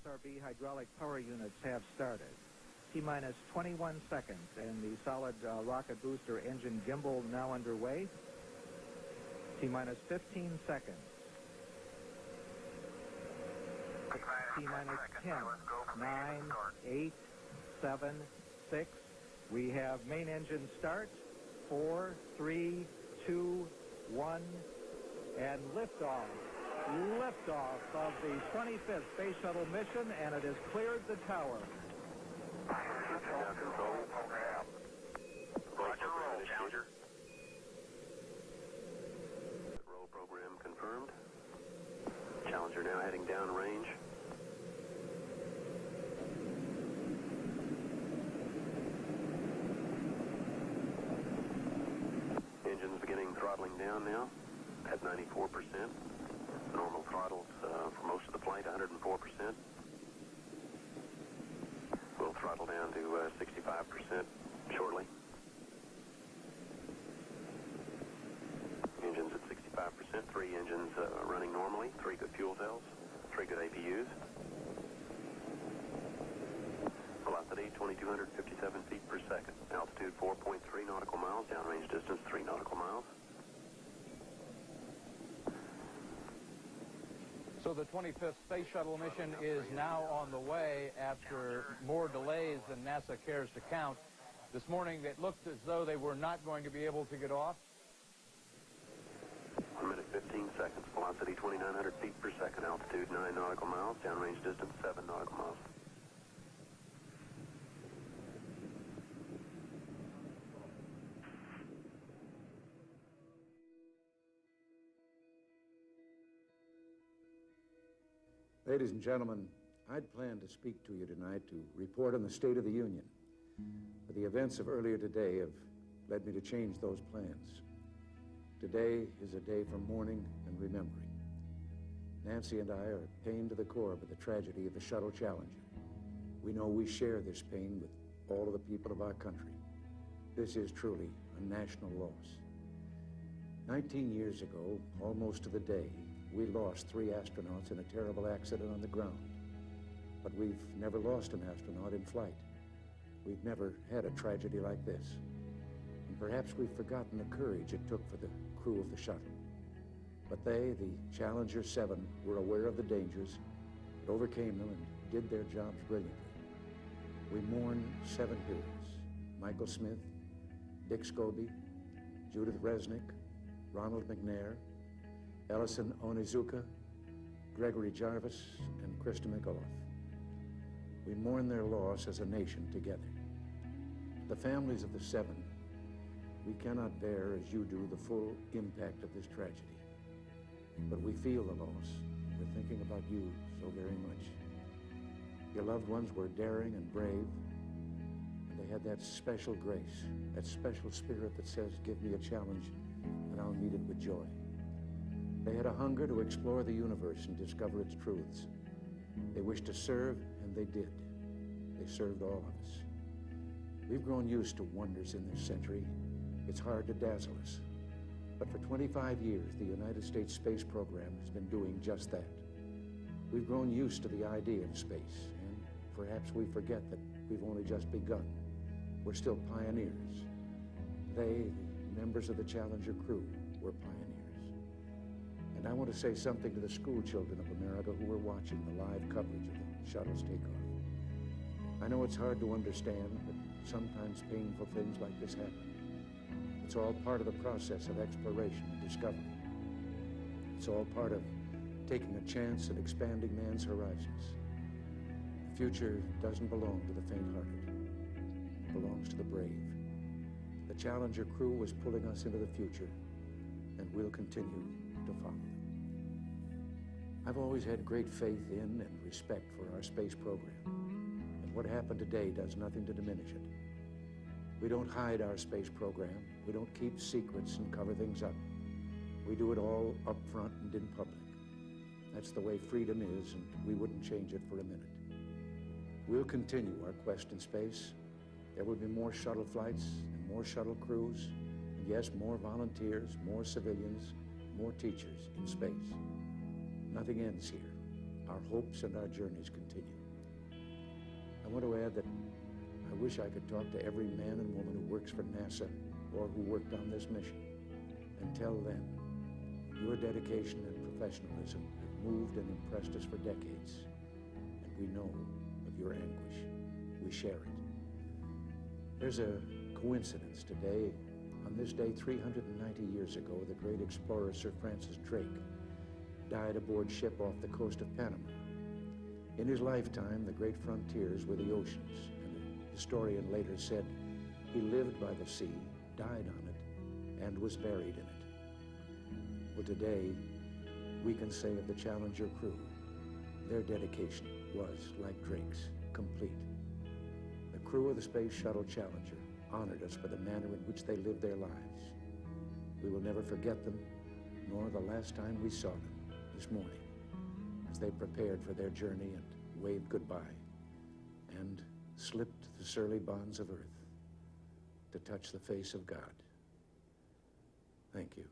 SRB hydraulic power units have started. T-minus 21 seconds, and the solid rocket booster engine gimbal now underway. T-minus 15 seconds. T-minus 10, 9, 8, 7, 6. We have main engine start. 4, 3, 2, 1, and liftoff. Liftoff of the 25th Space Shuttle mission, and it has cleared the tower. Roger, roll, Challenger. Roll program confirmed. Challenger now heading downrange. Engines beginning throttling down now at 94%. Normal throttles for most of the flight, 104%. We'll throttle down to 65% shortly. Engines at 65%, 3 engines running normally, 3 good fuel cells, 3 good APUs. Velocity 2,257 feet per second. Altitude 4.3 nautical miles, downrange distance 3 nautical miles. So the 25th Space Shuttle mission is now on the way after more delays than NASA cares to count. This morning it looked as though they were not going to be able to get off. 1 minute 15 seconds. Velocity 2,900 feet per second. Altitude 9 nautical miles. Downrange distance 7 nautical miles. Ladies and gentlemen, I'd planned to speak to you tonight to report on the State of the Union. But the events of earlier today have led me to change those plans. Today is a day for mourning and remembering. Nancy and I are pained to the core by the tragedy of the Shuttle Challenger. We know we share this pain with all of the people of our country. This is truly a national loss. 19 years ago, almost to the day, we lost 3 astronauts in a terrible accident on the ground. But we've never lost an astronaut in flight. We've never had a tragedy like this. And perhaps we've forgotten the courage it took for the crew of the shuttle. But they, the Challenger 7, were aware of the dangers, but overcame them and did their jobs brilliantly. We mourn 7 heroes: Michael Smith, Dick Scobie, Judith Resnick, Ronald McNair, Ellison Onizuka, Gregory Jarvis, and Krista McAuliffe. We mourn their loss as a nation together. The families of the 7, we cannot bear, as you do, the full impact of this tragedy. But we feel the loss. We're thinking about you so very much. Your loved ones were daring and brave, and they had that special grace, that special spirit that says, give me a challenge, and I'll meet it with joy. They had a hunger to explore the universe and discover its truths. They wished to serve, and they did. They served all of us. We've grown used to wonders in this century. It's hard to dazzle us. But for 25 years, the United States space program has been doing just that. We've grown used to the idea of space, and perhaps we forget that we've only just begun. We're still pioneers. They, the members of the Challenger crew, were pioneers. And I want to say something to the school children of America who were watching the live coverage of the shuttle's takeoff. I know it's hard to understand, but sometimes painful things like this happen. It's all part of the process of exploration and discovery. It's all part of taking a chance at expanding man's horizons. The future doesn't belong to the faint-hearted. It belongs to the brave. The Challenger crew was pulling us into the future, and we'll continue to follow them. I've always had great faith in and respect for our space program, and what happened today does nothing to diminish it. We don't hide our space program. We don't keep secrets and cover things up. We do it all up front and in public. That's the way freedom is, and we wouldn't change it for a minute. We'll continue our quest in space. There will be more shuttle flights and more shuttle crews, and yes, more volunteers, more civilians, more teachers in space. Nothing ends here. our hopes and our journeys continue. I want to add that I wish I could talk to every man and woman who works for NASA or who worked on this mission and tell them your dedication and professionalism have moved and impressed us for decades, and we know of your anguish. We share it. There's a coincidence today. On this day, 390 years ago, the great explorer Sir Francis Drake died aboard ship off the coast of Panama. In his lifetime, the great frontiers were the oceans, and a historian later said he lived by the sea, died on it, and was buried in it. Well, today, we can say of the Challenger crew, their dedication was, like Drake's, complete. The crew of the Space Shuttle Challenger honored us for the manner in which they lived their lives. We will never forget them, nor the last time we saw them this morning, as they prepared for their journey and waved goodbye and slipped the surly bonds of earth to touch the face of God. Thank you.